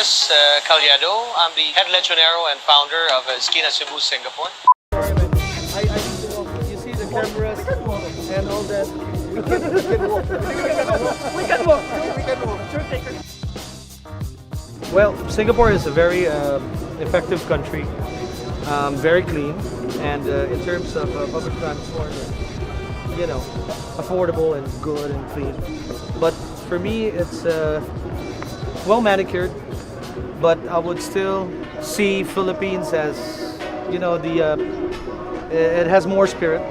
Chris Calledo. I'm the head lechonero and founder of Esquina Cebu, Singapore. You see the cameras and all that. We can walk. Well, Singapore is a very effective country, very clean, and in terms of public transport, affordable and good and clean. But for me, it's well manicured. But I would still see Philippines as, it has more spirit,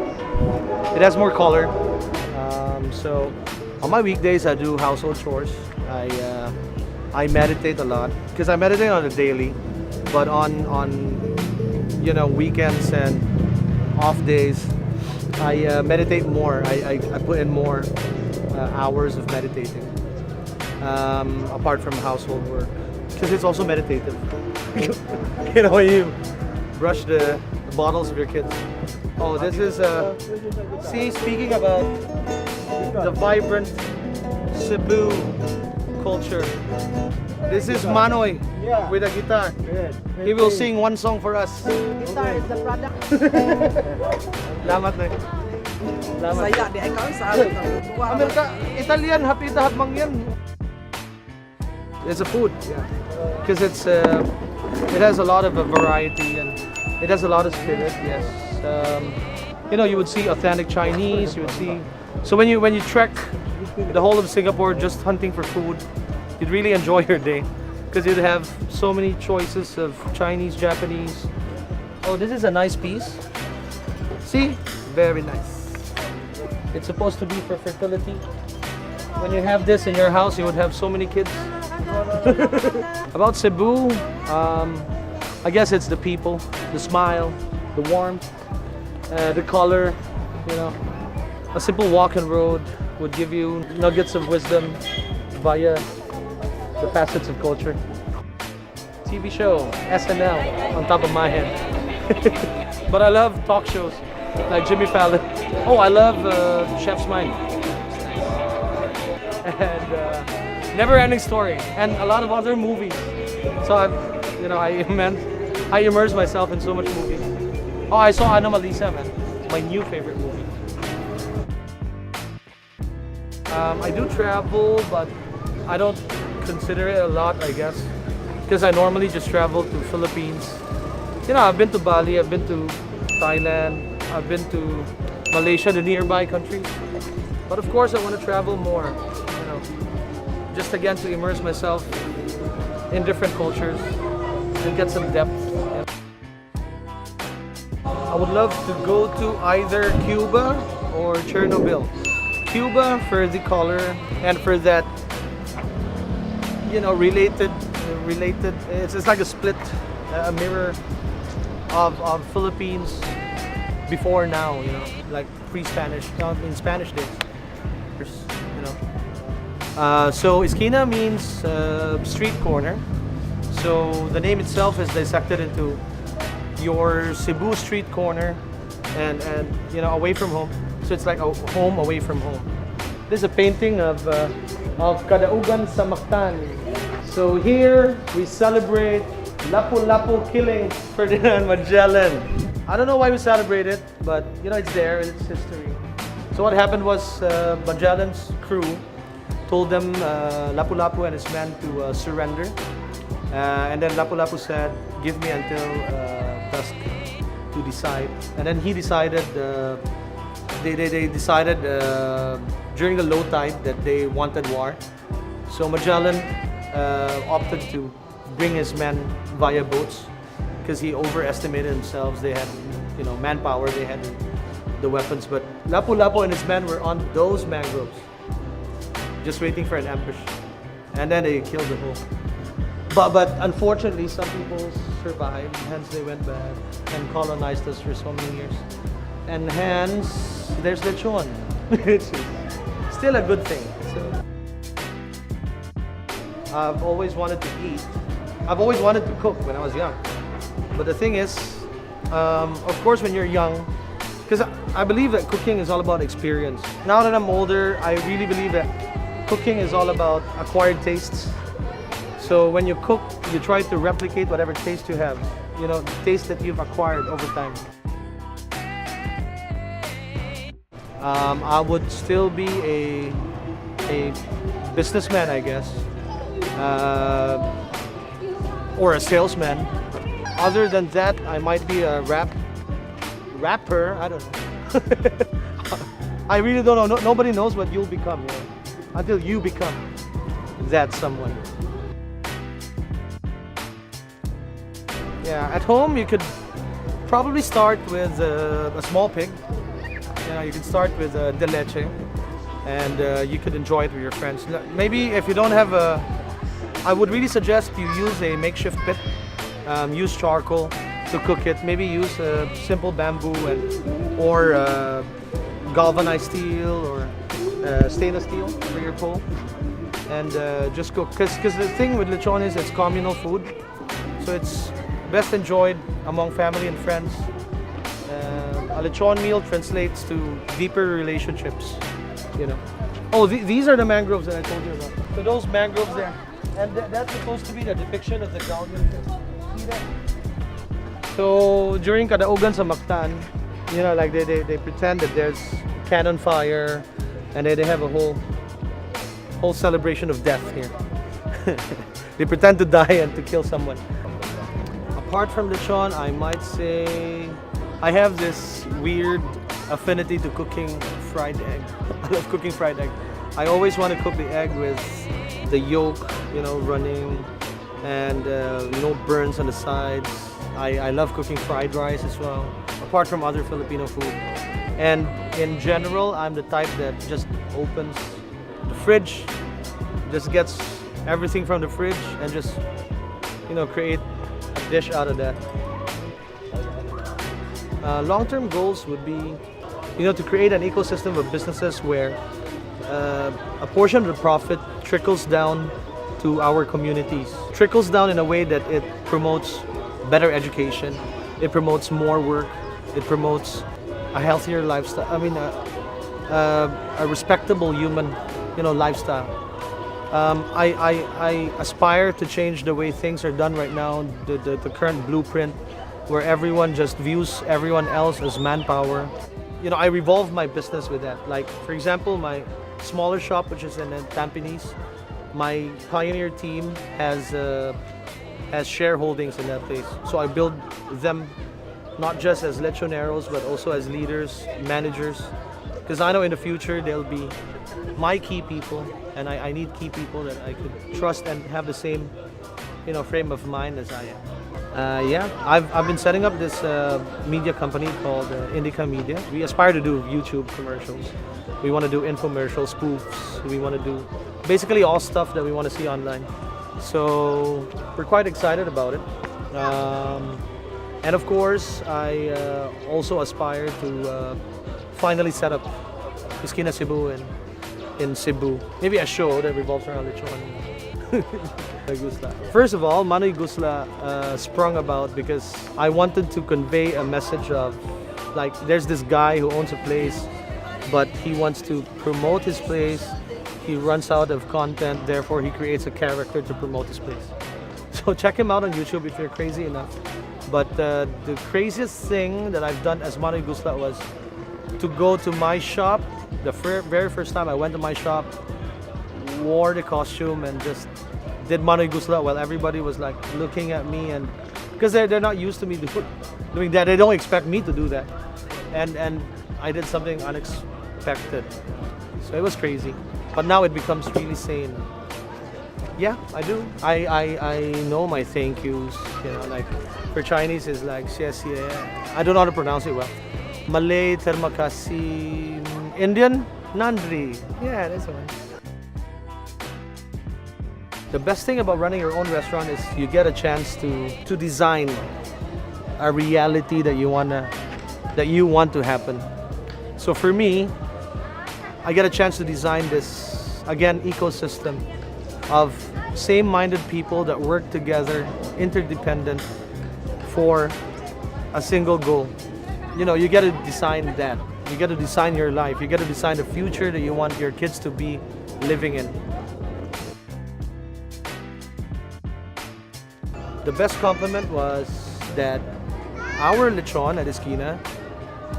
it has more color. So on my weekdays, I do household chores. I meditate a lot because I meditate on a daily, but on weekends and off days, I meditate more. I put in more hours of meditating apart from household work because it's also meditative. When you brush the bottles of your kids. Oh, this is speaking about the vibrant Cebu culture. This is Manoy with a guitar. He will sing one song for us. Guitar is the product. Salamat na. Salamat. Saya di ikaw sa Amerika, Italian, hapit hatmang yan. It's a food, because it has a lot of variety and it has a lot of spirit. Yes, you would see authentic Chinese. You would see. So when you trek the whole of Singapore just hunting for food, you'd really enjoy your day because you'd have so many choices of Chinese, Japanese. Oh, this is a nice piece. See? Very nice. It's supposed to be for fertility. When you have this in your house, you would have so many kids. About Cebu, I guess it's the people, the smile, the warmth, the color. A simple walk and road would give you nuggets of wisdom via the facets of culture. TV show, SNL, on top of my head. But I love talk shows like Jimmy Fallon. Oh, I love Chef's Mind. And Never Ending Story, and a lot of other movies. So I immerse myself in so much movies. Oh, I saw Anomalisa, man, my new favorite movie. I do travel, but I don't consider it a lot, I guess, because I normally just travel to Philippines. I've been to Bali, I've been to Thailand, I've been to Malaysia, the nearby countries. But of course, I want to travel more, just again to immerse myself in different cultures and get some depth. I would love to go to either Cuba or Chernobyl. Cuba for the color and for that, related. It's like a split, a mirror of Philippines before now. Like pre-Spanish, in Spanish days. So Esquina means street corner. So the name itself is dissected into your Cebu street corner and away from home. So it's like a home away from home. This is a painting of Kadaugan sa Mactan. So here we celebrate Lapu-Lapu killing Ferdinand Magellan. I don't know why we celebrate it, but it's there, it's history. So what happened was Magellan's crew told them Lapu-Lapu and his men to surrender. And then Lapu-Lapu said, give me until dusk to decide. And then he decided, they decided during the low tide that they wanted war. So Magellan opted to bring his men via boats because he overestimated himself. They had, manpower, they had the weapons, but Lapu-Lapu and his men were on those mangroves, just waiting for an ambush. And then they killed the whole. But unfortunately, some people survived, hence they went back and colonized us for so many years. And hence, there's lechon, which is still a good thing. So, I've always wanted to eat. I've always wanted to cook when I was young. But the thing is, of course, when you're young, because I believe that cooking is all about experience. Now that I'm older, I really believe that cooking is all about acquired tastes. So when you cook, you try to replicate whatever taste you have. You know, the taste that you've acquired over time. I would still be a businessman, I guess, or a salesman. Other than that, I might be a rapper. I don't know. I really don't know. Nobody knows what you'll become, you know, until you become that someone. Yeah, at home you could probably start with a small pig. You know, you can start with de leche, and you could enjoy it with your friends. Maybe if you don't have I would really suggest you use a makeshift pit. Use charcoal to cook it. Maybe use simple bamboo or galvanized steel or stainless steel for your pole, and just cook. Because the thing with lechon is it's communal food, so it's best enjoyed among family and friends. A lechon meal translates to deeper relationships, you know. Oh, these are the mangroves that I told you about. So those mangroves there, and that's supposed to be the depiction of the galleon. See that? So during Kadaugan sa Mactan, you know, like they pretend that there's cannon fire, and they have a whole celebration of death here. They pretend to die and to kill someone. Apart from lechon, I might say I have this weird affinity to cooking fried egg. I love cooking fried egg. I always want to cook the egg with the yolk, you know, running, and no burns on the sides. I love cooking fried rice as well, apart from other Filipino food. And in general, I'm the type that just opens the fridge, just gets everything from the fridge, and just, you know, create a dish out of that. Long-term goals would be, you know, to create an ecosystem of businesses where a portion of the profit trickles down to our communities. Trickles down in a way that it promotes better education, it promotes more work, it promotes a healthier lifestyle. I mean, a respectable human, you know, lifestyle. I aspire to change the way things are done right now, the current blueprint, where everyone just views everyone else as manpower. You know, I revolve my business with that. Like, for example, my smaller shop, which is in Tampines, my pioneer team has shareholdings in that place. So I build them not just as lechoneros, but also as leaders, managers. Because I know in the future they'll be my key people, and I need key people that I could trust and have the same, you know, frame of mind as I am. Yeah, I've been setting up this media company called Indica Media. We aspire to do YouTube commercials. We want to do infomercial spoofs. We want to do basically all stuff that we want to see online. So we're quite excited about it. And of course, I also aspire to finally set up Esquina Cebu in Cebu. Maybe a show that revolves around lechon. Gusla. First of all, Manoy Gusla sprung about because I wanted to convey a message of, like, there's this guy who owns a place, but he wants to promote his place. He runs out of content, therefore he creates a character to promote his place. So check him out on YouTube if you're crazy enough. But the craziest thing that I've done as Manoy Gusla was to go to my shop. The very first time I went to my shop, wore the costume and just did Manoy Gusla while everybody was like looking at me, and because they're not used to me doing that, they don't expect me to do that, and I did something unexpected, so it was crazy. But now it becomes really sane. Yeah, I do. I know my thank yous. You know, like for Chinese is like xie xie. I don't know how to pronounce it well. Malay terima kasih. Indian nandri. Yeah, that's one. The best thing about running your own restaurant is you get a chance to design a reality that you want to happen. So for me, I get a chance to design this, again, ecosystem of same-minded people that work together, interdependent, for a single goal. You know, you get to design that. You get to design your life. You get to design the future that you want your kids to be living in. The best compliment was that our lechon at Esquina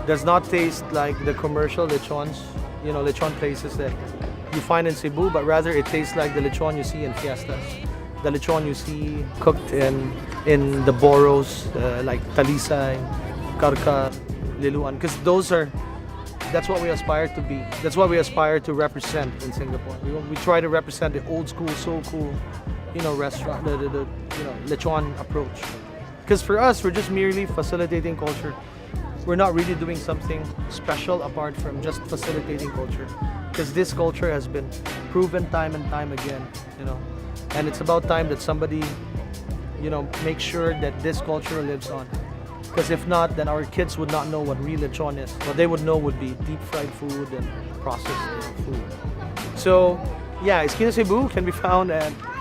does not taste like the commercial lechons, lechon places that you find in Cebu, but rather it tastes like the lechon you see in fiestas. The lechon you see cooked in the boros, like Talisay, Karka, Liluan, because that's what we aspire to be. That's what we aspire to represent in Singapore. We try to represent the old school, so cool, restaurant, the lechon approach. Because for us, we're just merely facilitating culture. We're not really doing something special apart from just facilitating culture. Because this culture has been proven time and time again, And it's about time that somebody, make sure that this culture lives on. Because if not, then our kids would not know what real lechon is. What they would know would be deep fried food and processed food. So, yeah, Esquina Cebu can be found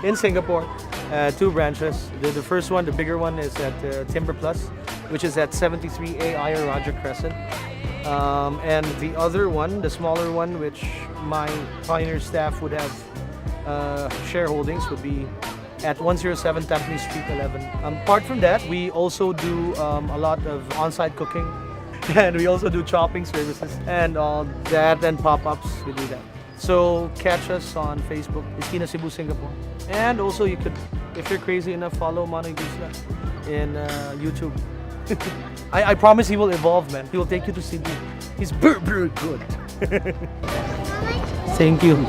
in Singapore, 2 branches. The first one, the bigger one, is at Timber Plus, which is at 73A Ayer Roger Crescent. And the other one, the smaller one, which my Pioneer staff would have shareholdings, would be at 107 Tampines Street 11. Apart from that, we also do a lot of on-site cooking, and we also do chopping services and all that, and pop-ups. We do that. So catch us on Facebook, Esquina Cebu Singapore, and also you could, if you're crazy enough, follow Manoy Gusla in YouTube. I promise he will evolve, man. He will take you to Cebu. He's very good. Thank you.